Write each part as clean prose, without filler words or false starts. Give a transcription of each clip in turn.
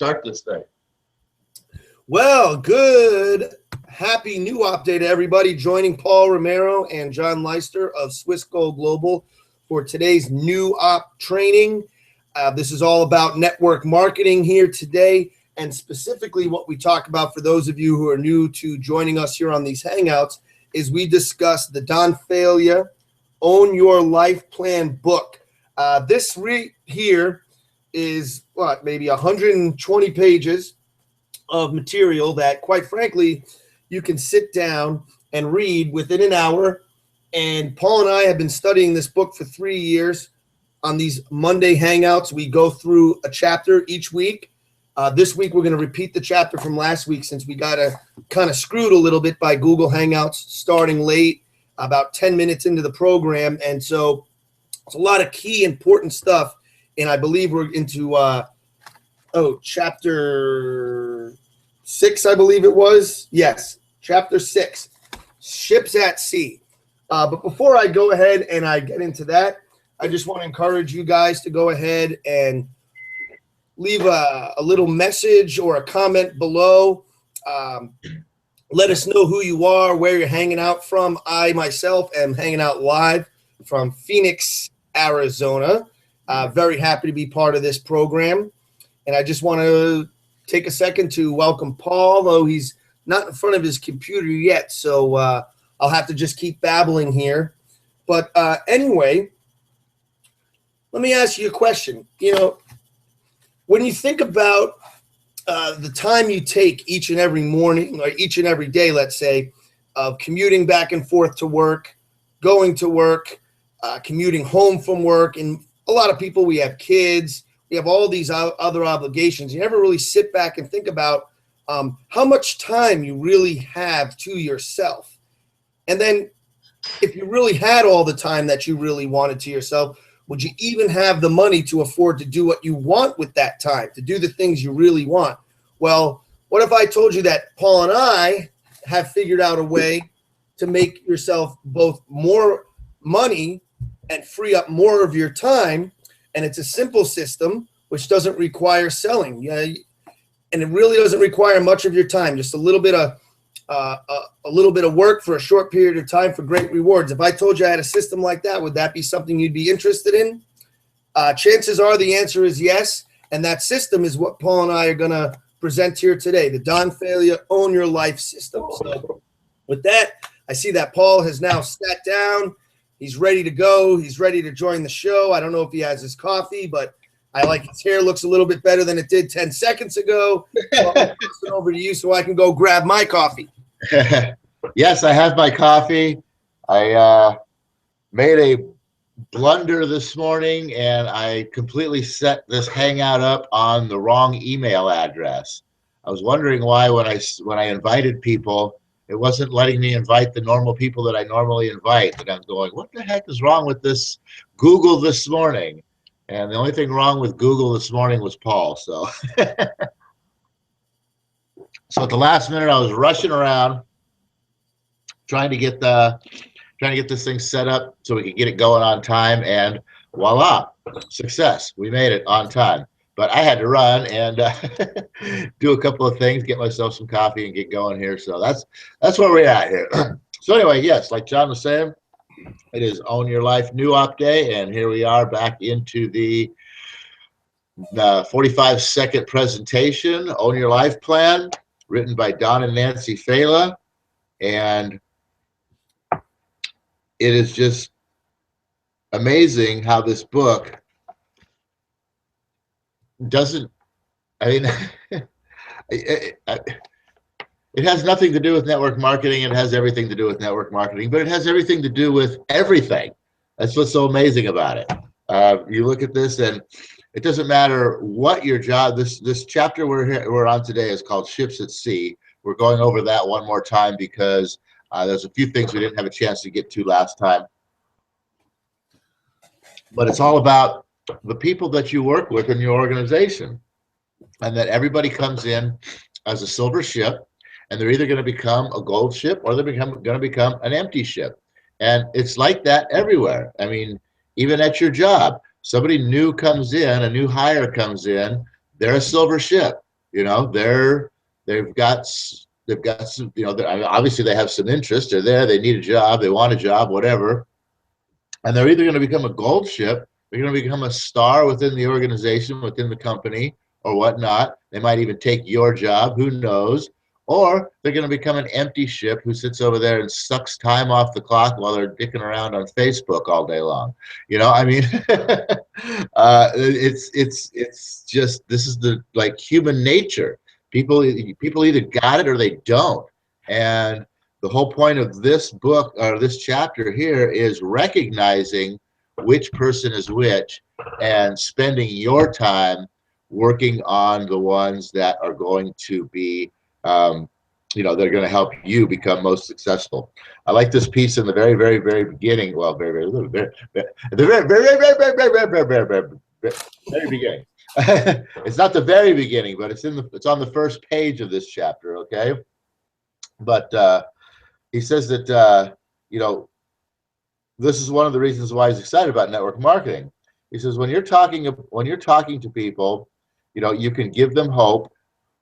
start this thing. Well, good. Happy new op day to everybody joining Paul Romero and John Leister of Swiss Gold Global for today's new op training. This is all about network marketing here today, and specifically what we talk about for those of you who are new to joining us here on these Hangouts is we discuss the Don Failure Own Your Life Plan book. This here is maybe 120 pages of material that, quite frankly, you can sit down and read within an hour. And Paul and I have been studying this book for 3 years. On these Monday Hangouts, we go through a chapter each week. This week, we're going to repeat the chapter from last week since we got kind of screwed a little bit by Google Hangouts starting late, about 10 minutes into the program. And so it's a lot of key important stuff. And I believe we're into chapter 6, I believe it was. Yes, chapter 6, Ships at Sea. But before I go ahead and I get into that, I just want to encourage you guys to go ahead and leave a little message or a comment below. Let us know who you are, where you're hanging out from. I myself am hanging out live from Phoenix, Arizona. Very happy to be part of this program. And I just want to take a second to welcome Paul, though he's not in front of his computer yet. So I'll have to just keep babbling here. But anyway, let me ask you a question. You know, when you think about the time you take each and every morning or each and every day, let's say, of commuting back and forth to work, going to work, commuting home from work, and a lot of people, we have kids, we have all these other obligations. You never really sit back and think about how much time you really have to yourself. And then if you really had all the time that you really wanted to yourself, would you even have the money to afford to do what you want with that time, to do the things you really want? Well, what if I told you that Paul and I have figured out a way to make yourself both more money and free up more of your time? And it's a simple system which doesn't require selling. And it really doesn't require much of your time, just a little bit of work for a short period of time for great rewards. If I told you I had a system like that, would that be something you'd be interested in? Chances are the answer is yes. And that system is what Paul and I are going to present here today, the Don Failure Own Your Life system. So with that, I see that Paul has now sat down. He's ready to go. He's ready to join the show. I don't know if he has his coffee, but I like his hair looks a little bit better than it did 10 seconds ago. So I'll pass it over to you so I can go grab my coffee. Yes, I have my coffee. I made a blunder this morning, and I completely set this Hangout up on the wrong email address. I was wondering why when I invited people, it wasn't letting me invite the normal people that I normally invite. And I'm going, what the heck is wrong with this Google this morning? And the only thing wrong with Google this morning was Paul. So, so at the last minute, I was rushing around trying to get this thing set up so we could get it going on time. And voila, success! We made it on time. But I had to run and do a couple of things, get myself some coffee, and get going here. So that's where we're at here. So anyway, yes, like John was saying, it is Own Your Life New Op Day, and here we are back into the 45-second presentation, Own Your Life Plan, written by Don and Nancy Fela. And it is just amazing how this book doesn't, I mean, it has nothing to do with network marketing. It has everything to do with network marketing, but it has everything to do with everything. That's what's so amazing about it. You look at this, and it doesn't matter what your job. This chapter we're on today is called Ships at Sea. We're going over that one more time because there's a few things we didn't have a chance to get to last time. But it's all about the people that you work with in your organization, and that everybody comes in as a silver ship, and they're either going to become a gold ship or they're going to become an empty ship. And it's like that everywhere. I mean, even at your job, somebody new comes in, a new hire comes in, they're a silver ship. You know, they've got some, you know, I mean, obviously they have some interest. They're there. They need a job. They want a job, whatever. And they're either going to become a gold ship, they're going to become a star within the organization, within the company, or whatnot. They might even take your job. Who knows? Or they're going to become an empty ship who sits over there and sucks time off the clock while they're dicking around on Facebook all day long. You know, I mean, it's just, this is the like human nature. People either got it or they don't. And the whole point of this book or this chapter here is recognizing which person is which and spending your time working on the ones that are going to be you know, they're going to help you become most successful. I like this piece in the very, very, very beginning. Well, very, very, very, very, the very, very, very, very, very, very, very, very, very beginning. It's not the very beginning, but it's on the first page of this chapter. Okay, but he says that you know, this is one of the reasons why he's excited about network marketing. He says when you're talking to people, you know, you can give them hope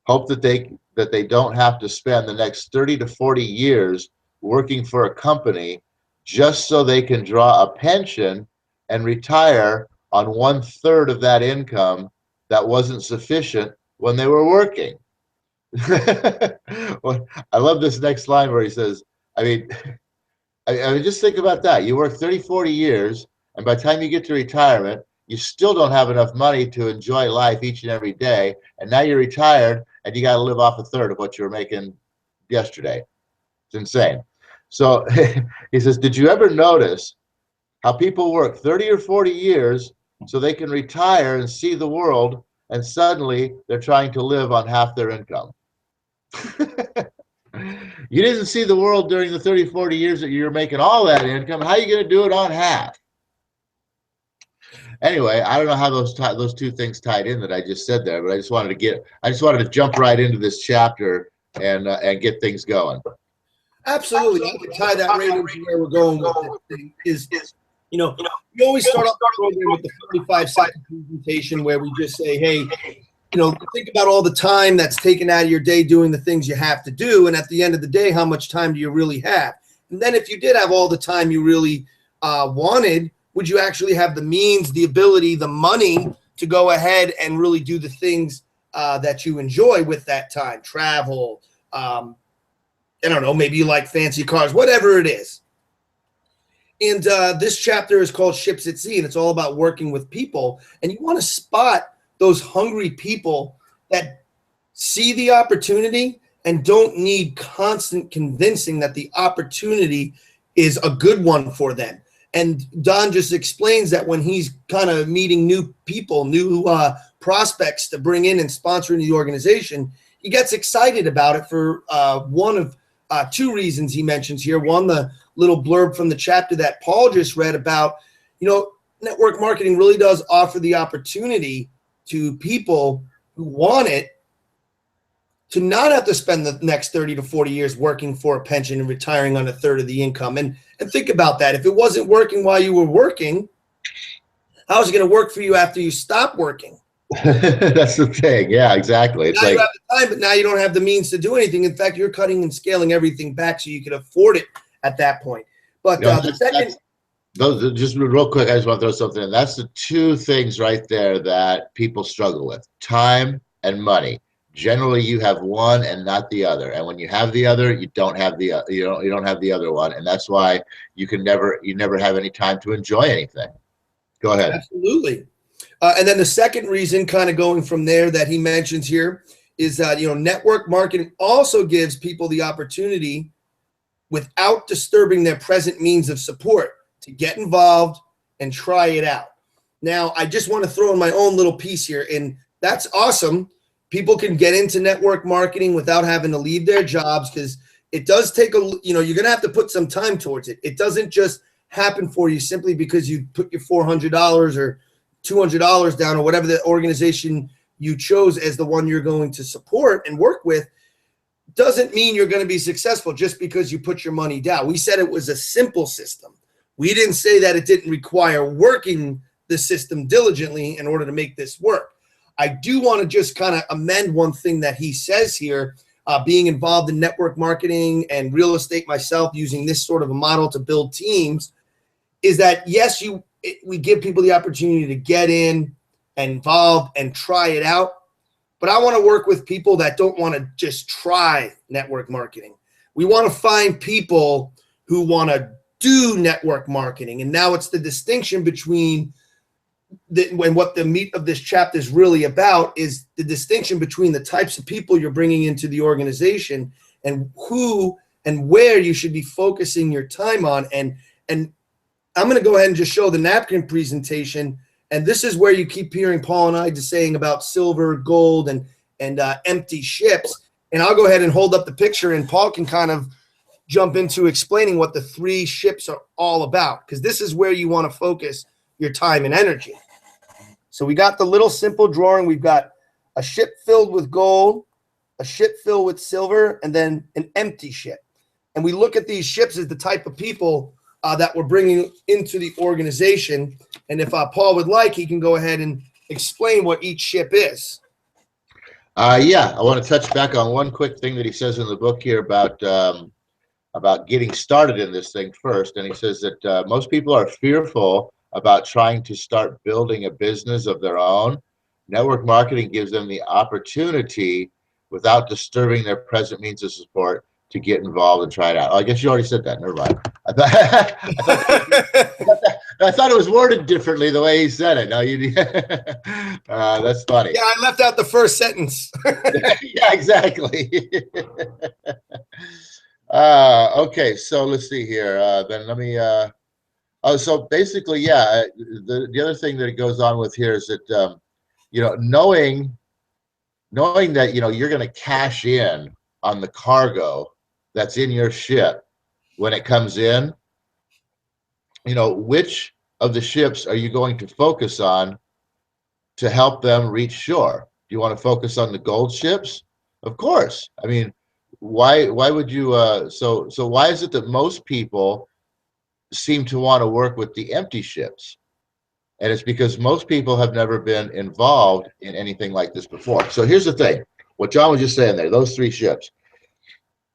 that they don't have to spend the next 30 to 40 years working for a company just so they can draw a pension and retire on 1/3 of that income that wasn't sufficient when they were working. Well, I love this next line where he says, I mean, I mean, just think about that. You work 30, 40 years, and by the time you get to retirement, you still don't have enough money to enjoy life each and every day. And now you're retired, and you got to live off 1/3 of what you were making yesterday. It's insane. So he says, did you ever notice how people work 30 or 40 years so they can retire and see the world, and suddenly they're trying to live on half their income? You didn't see the world during the 30, 40 years that you're making all that income. How are you going to do it on half? Anyway, I don't know how those two things tied in that I just said there, but I just wanted to jump right into this chapter and get things going. Absolutely. I can tie that right into where we're going with this thing is, you know, we always start off the program with the 45-second presentation where we just say, hey, you know, think about all the time that's taken out of your day doing the things you have to do. And at the end of the day, how much time do you really have? And then if you did have all the time you really wanted, would you actually have the means, the ability, the money to go ahead and really do the things that you enjoy with that time? Travel, I don't know, maybe you like fancy cars, whatever it is. And this chapter is called Ships at Sea, and it's all about working with people. And you want to spot those hungry people that see the opportunity and don't need constant convincing that the opportunity is a good one for them. And Don just explains that when he's kind of meeting new people, new prospects to bring in and sponsor into the organization, he gets excited about it for one of two reasons he mentions here. One, the little blurb from the chapter that Paul just read about, you know, network marketing really does offer the opportunity to people who want it to not have to spend the next 30 to 40 years working for a pension and retiring on 1/3 of the income. And think about that. If it wasn't working while you were working, how is it going to work for you after you stop working? That's the thing. Yeah, exactly. It's now like, you have the time, but now you don't have the means to do anything. In fact, you're cutting and scaling everything back so you can afford it at that point. But you know, the second... Those, just real quick, I just want to throw something in. That's the two things right there that people struggle with: time and money. Generally, you have one and not the other, and when you have the other, you don't have the you don't have the other one, and that's why you never have any time to enjoy anything. Go ahead. Absolutely. And then the second reason, kind of going from there, that he mentions here is that, you know, network marketing also gives people the opportunity, without disturbing their present means of support, to get involved and try it out. Now, I just want to throw in my own little piece here, and that's awesome. People can get into network marketing without having to leave their jobs, because it does take you know, you're going to have to put some time towards it. It doesn't just happen for you simply because you put your $400 or $200 down, or whatever the organization you chose as the one you're going to support and work with. Doesn't mean you're going to be successful just because you put your money down. We said it was a simple system. We didn't say that it didn't require working the system diligently in order to make this work. I do want to just kind of amend one thing that he says here, being involved in network marketing and real estate myself, using this sort of a model to build teams, is that yes, we give people the opportunity to get in and involved and try it out. But I want to work with people that don't want to just try network marketing. We want to find people who want to do network marketing. And now it's the distinction between when what the meat of this chapter is really about is the distinction between the types of people you're bringing into the organization and who and where you should be focusing your time on. And I'm going to go ahead and just show the napkin presentation. And this is where you keep hearing Paul and I just saying about silver, gold, and empty ships. And I'll go ahead and hold up the picture, and Paul can kind of jump into explaining what the 3 ships are all about, because this is where you want to focus your time and energy. So we got the little simple drawing. We've got a ship filled with gold, a ship filled with silver, and then an empty ship. And we look at these ships as the type of people that we're bringing into the organization. And if Paul would like, he can go ahead and explain what each ship is. Yeah, I want to touch back on one quick thing that he says in the book here about getting started in this thing first. And he says that most people are fearful about trying to start building a business of their own. Network marketing gives them the opportunity, without disturbing their present means of support, to get involved and try it out. Oh, I guess you already said that. Never mind. I thought it was worded differently the way he said it. No, that's funny. Yeah, I left out the first sentence. Yeah, exactly. Okay, so let's see here. Then let me. So basically, yeah. The other thing that it goes on with here is that knowing that you're going to cash in on the cargo that's in your ship when it comes in. Which of the ships are you going to focus on to help them reach shore? Do you want to focus on the gold ships? Of course. I mean, why would you so why is it that most people seem to want to work with the empty ships? And it's because most people have never been involved in anything like this before. So here's the thing, what John was just saying there, those 3 ships,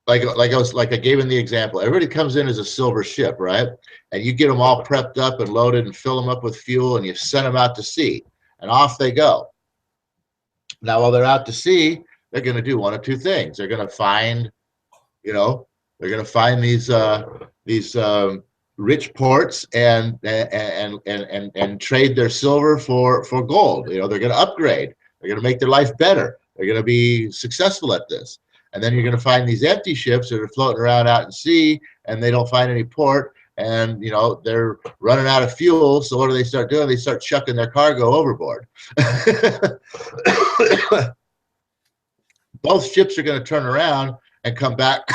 like I gave him the example. Everybody comes in as a silver ship, right? And you get them all prepped up and loaded and fill them up with fuel, and you send them out to sea, and off they go. Now, while they're out to sea, they're going to do one of 2 things. They're going to find, these rich ports and trade their silver for gold. They're going to upgrade. They're going to make their life better. They're going to be successful at this. And then you're going to find these empty ships that are floating around out in sea, and they don't find any port, and they're running out of fuel. So what do they start doing? They start chucking their cargo overboard. Both ships are going to turn around and come back.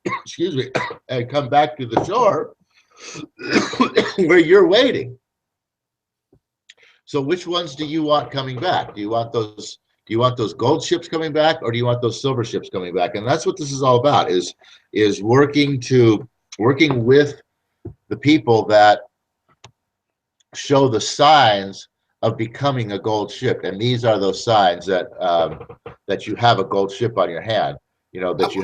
Excuse me, and come back to the shore where you're waiting. So which ones do you want coming back? Do you want those gold ships coming back, or do you want those silver ships coming back? And that's what this is all about, is working with the people that show the signs of becoming a gold ship. And these are those signs that you have a gold ship on your hand, that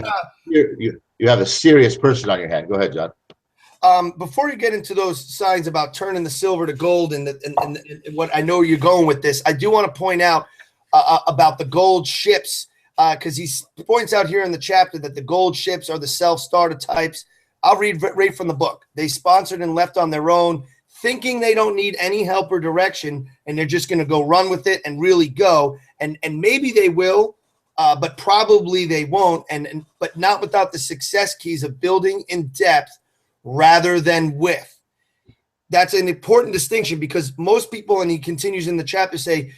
you have a serious person on your hand. Go ahead, John. Before you get into those signs about turning the silver to gold and what I know you're going with this, I do want to point out about the gold ships, because he points out here in the chapter that the gold ships are the self-starter types. I'll read right from the book. They sponsored and left on their own, thinking they don't need any help or direction, and they're just going to go run with it and really go. And maybe they will, but probably they won't. But not without the success keys of building in depth rather than width. That's an important distinction, because most people, and he continues in the chapter, say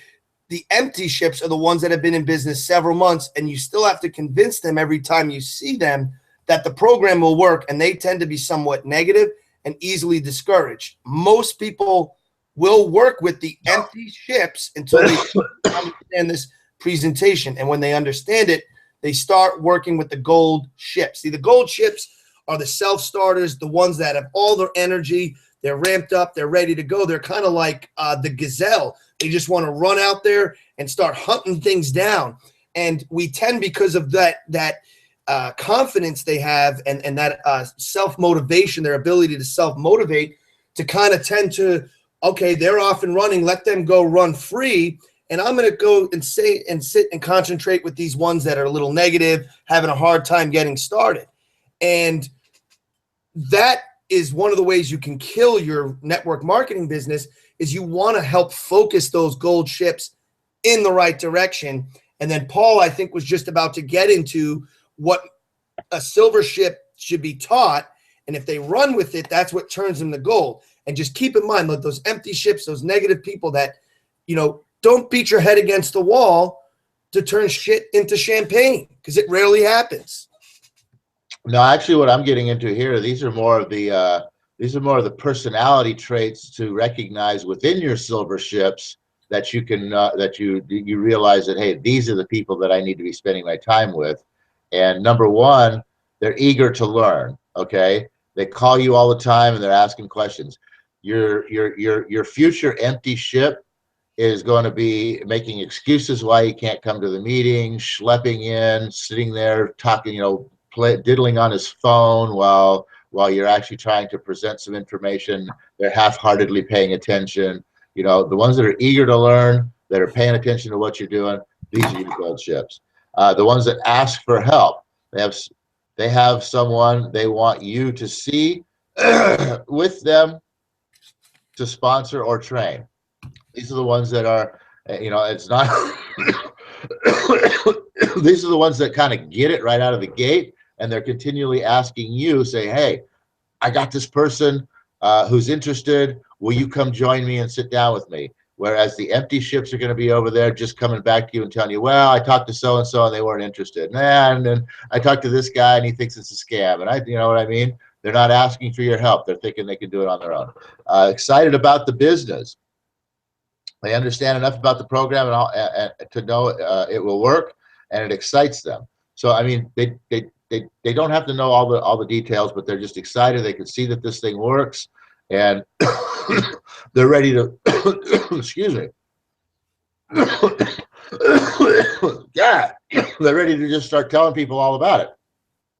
the empty ships are the ones that have been in business several months, and you still have to convince them every time you see them that the program will work, and they tend to be somewhat negative and easily discouraged. Most people will work with the empty ships until they understand this presentation, and when they understand it, they start working with the gold ships. See, the gold ships are the self-starters, the ones that have all their energy, they're ramped up, they're ready to go. They're kind of like the gazelle. They just want to run out there and start hunting things down. And we tend, because of that confidence they have and that self-motivation, their ability to self-motivate, to kind of tend to, okay, they're off and running, let them go run free. And I'm going to go and sit and concentrate with these ones that are a little negative, having a hard time getting started. And that is one of the ways you can kill your network marketing business, is you want to help focus those gold ships in the right direction. And then Paul, I think, was just about to get into what a silver ship should be taught. And if they run with it, that's what turns them to gold. And just keep in mind, those empty ships, those negative people that, don't beat your head against the wall to turn shit into champagne, because it rarely happens. No, actually, what I'm getting into here, these are more of the personality traits to recognize within your silver ships that you can that you realize that, hey, these are the people that I need to be spending my time with. And number one, they're eager to learn. Okay, they call you all the time and they're asking questions. Your future empty ship is going to be making excuses why he can't come to the meeting, schlepping in, sitting there talking, diddling on his phone while you're actually trying to present some information. They're half-heartedly paying attention. The ones that are eager to learn, that are paying attention to what you're doing, these are your gold ships. The ones that ask for help, they have someone they want you to see with them to sponsor or train. These are the ones that are, it's not, these are the ones that kind of get it right out of the gate, and they're continually asking you, say, hey, I got this person who's interested. Will you come join me and sit down with me? Whereas the empty ships are going to be over there just coming back to you and telling you, well, I talked to so-and-so and they weren't interested. And then I talked to this guy and he thinks it's a scam. And you know what I mean? They're not asking for your help. They're thinking they can do it on their own. Excited about the business. They understand enough about the program and to know it will work, and it excites them. So I mean, they don't have to know all the details, but they're just excited. They can see that this thing works, and they're ready to. Excuse me. Yeah, they're ready to just start telling people all about it.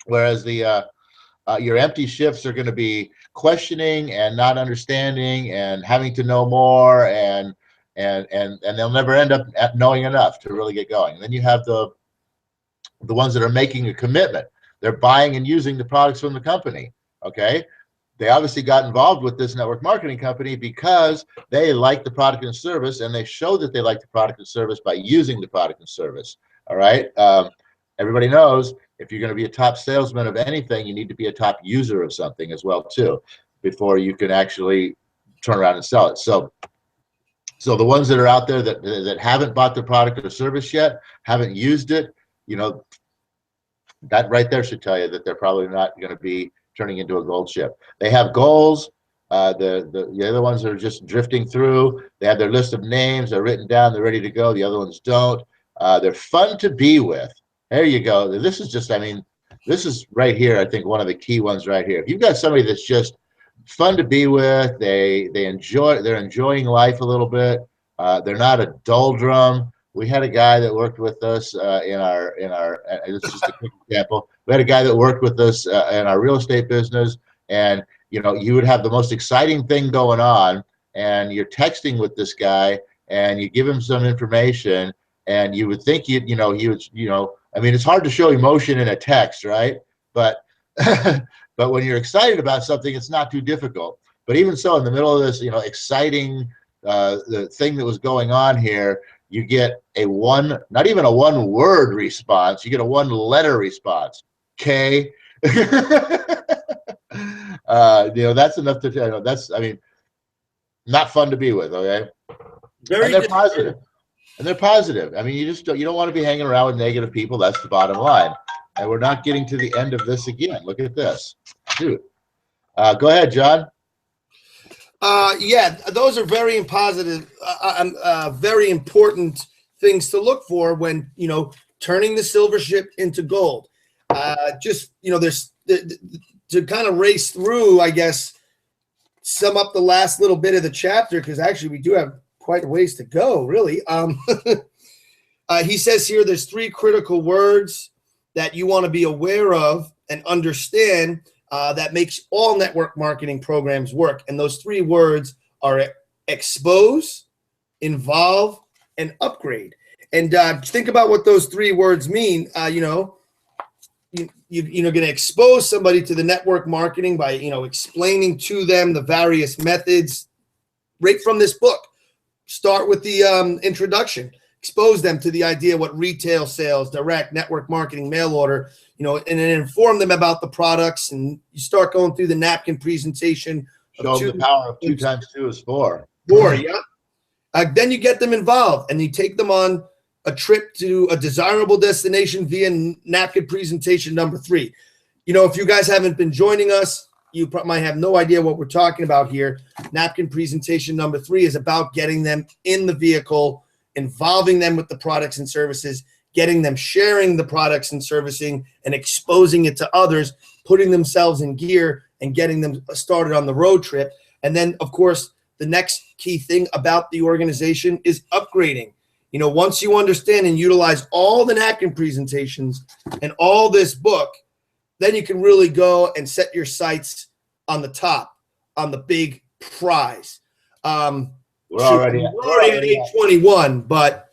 Whereas your empty shifts are going to be questioning and not understanding and having to know more, and they'll never end up knowing enough to really get going. And then you have the ones that are making a commitment. They're buying and using the products from the company. Okay, they obviously got involved with this network marketing company because they like the product and service, and they show that they like the product and service by using the product and service. All right, everybody knows if you're going to be a top salesman of anything, you need to be a top user of something as well too, before you can actually turn around and sell it. So the ones that are out there that haven't bought the product or service yet, haven't used it, that right there should tell you that they're probably not going to be turning into a gold ship. They have goals. The other ones are just drifting through. They have their list of names. They're written down. They're ready to go. The other ones don't. They're fun to be with. There you go. This is just, this is right here, I think, one of the key ones right here. If you've got somebody that's just fun to be with, they're enjoying life a little bit. They're not a doldrum. We had a guy that worked with us in our this is just a quick example. We had a guy that worked with us in our real estate business, and you would have the most exciting thing going on, and you're texting with this guy, and you give him some information, and you would think he would, it's hard to show emotion in a text, right? But but when you're excited about something, it's not too difficult. But even so, in the middle of this, exciting the thing that was going on here, you get not even a one-word response. You get a one-letter response. K. That's enough to not fun to be with. Okay, and they're positive. And they're positive. You don't want to be hanging around with negative people. That's the bottom line. And we're not getting to the end of this again. Look at this. Dude. Go ahead, John. Yeah, those are very positive, very important things to look for when, turning the silver ship into gold. There's to kind of race through, I guess, sum up the last little bit of the chapter, because actually we do have quite a ways to go, really. He says here there's 3 critical words that you want to be aware of and understand that makes all network marketing programs work. And those 3 words are expose, involve, and upgrade. And think about what those 3 words mean. You're going to expose somebody to the network marketing by, explaining to them the various methods right from this book. Start with the introduction. Expose them to the idea what retail sales, direct, network marketing, mail order, and then inform them about the products. And you start going through the napkin presentation. Show them the power of 2 times 2 is 4. 4, yeah. Then you get them involved and you take them on a trip to a desirable destination via napkin presentation number 3. If you guys haven't been joining us, you might have no idea what we're talking about here. Napkin presentation number 3 is about getting them in the vehicle, involving them with the products and services, getting them sharing the products and servicing and exposing it to others, putting themselves in gear and getting them started on the road trip. And then, of course, the next key thing about the organization is upgrading. Once you understand and utilize all the napkin presentations and all this book, then you can really go and set your sights on the top, on the big prize. We're already at 8:21, but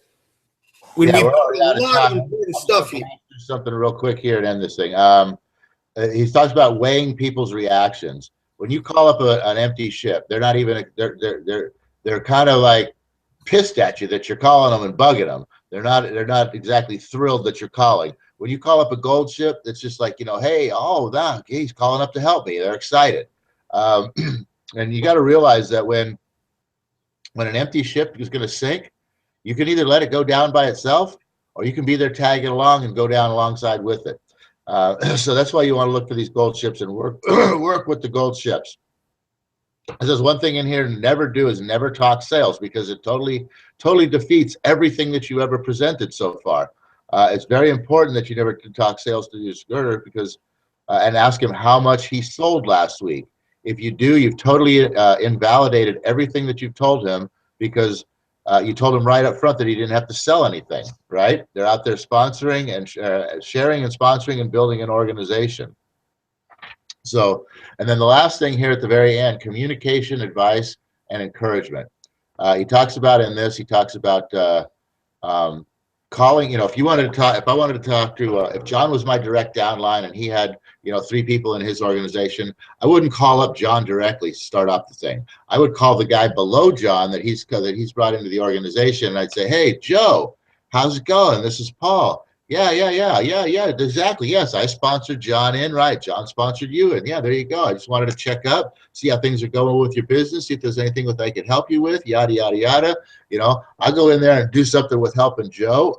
we've got a lot of important stuff here. Something real quick here and end this thing. He talks about weighing people's reactions. When you call up an empty ship, they're not even they're kind of like pissed at you that you're calling them and bugging them. They're not exactly thrilled that you're calling. When you call up a gold ship, it's just like, hey, he's calling up to help me. They're excited. And you got to realize that when an empty ship is going to sink, you can either let it go down by itself, or you can be there tagging along and go down alongside with it. So that's why you want to look for these gold ships and work with the gold ships. There's one thing in here to never do is never talk sales, because it totally defeats everything that you ever presented so far. It's very important that you never talk sales to your skirter, because and ask him how much he sold last week. If you do, you've totally invalidated everything that you've told him, because you told him right up front that he didn't have to sell anything, right? They're out there sponsoring and sharing and sponsoring and building an organization. So, and then the last thing here at the very end, communication, advice, and encouragement. He talks about in this, he talks about calling, if you wanted to talk, if I wanted to talk to, if John was my direct downline and he had, 3 people in his organization, I wouldn't call up John directly to start off the thing. I would call the guy below John that he's brought into the organization, and I'd say, hey, Joe, how's it going? This is Paul. Yeah, exactly. Yes, I sponsored John in, right? John sponsored you, and yeah, there you go. I just wanted to check up, see how things are going with your business, see if there's anything that I could help you with, yada, yada, yada. I'll go in there and do something with helping Joe.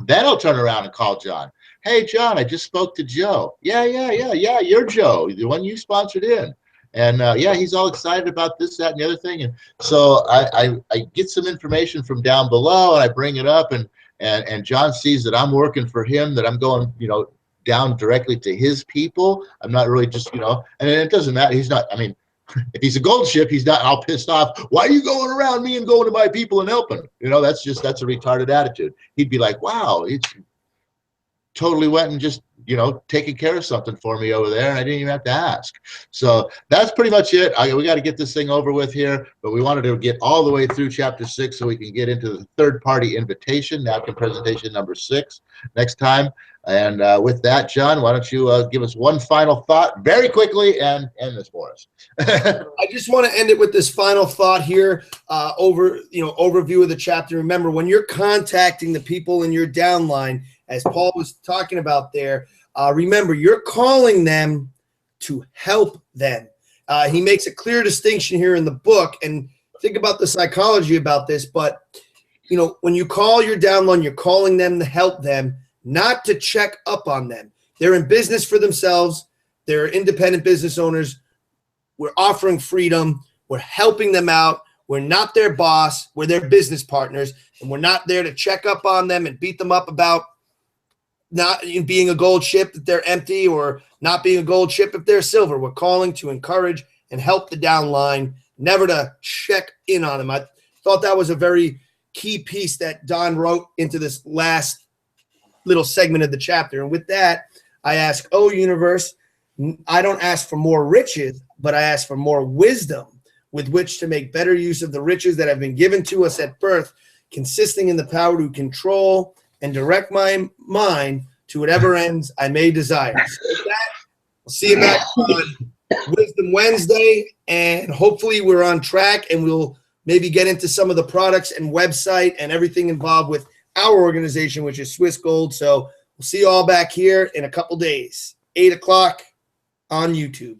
Then I'll turn around and call John. Hey, John, I just spoke to Joe. Yeah, you're Joe, the one you sponsored in. And yeah, he's all excited about this, that, and the other thing. And so I get some information from down below, and I bring it up, and John sees that I'm working for him, that I'm going, down directly to his people. I'm not really just, and it doesn't matter. He's not, if he's a gold ship, he's not all pissed off. Why are you going around me and going to my people and helping? That's a retarded attitude. He'd be like, wow, it's totally went and just, taking care of something for me over there, and I didn't even have to ask. So that's pretty much it. We got to get this thing over with here, but we wanted to get all the way through chapter 6 so we can get into the third-party invitation, napkin presentation number 6 next time. And with that, John, why don't you give us one final thought very quickly and end this for us. I just want to end it with this final thought here, overview of the chapter. Remember, when you're contacting the people in your downline, as Paul was talking about there, remember, you're calling them to help them. He makes a clear distinction here in the book, and think about the psychology about this. But, when you call your downline, you're calling them to help them, not to check up on them. They're in business for themselves. They're independent business owners. We're offering freedom. We're helping them out. We're not their boss. We're their business partners, and we're not there to check up on them and beat them up about not being a gold ship if they're empty, or not being a gold ship if they're silver. We're calling to encourage and help the downline never to check in on them. I thought that was a very key piece that Don wrote into this last little segment of the chapter. And with that, I ask, oh, universe, I don't ask for more riches, but I ask for more wisdom with which to make better use of the riches that have been given to us at birth, consisting in the power to control and direct my mind to whatever ends I may desire. So with that, we'll see you back on Wisdom Wednesday, and hopefully we're on track, and we'll maybe get into some of the products and website and everything involved with our organization, which is Swiss Gold. So we'll see you all back here in a couple days, 8 o'clock on YouTube.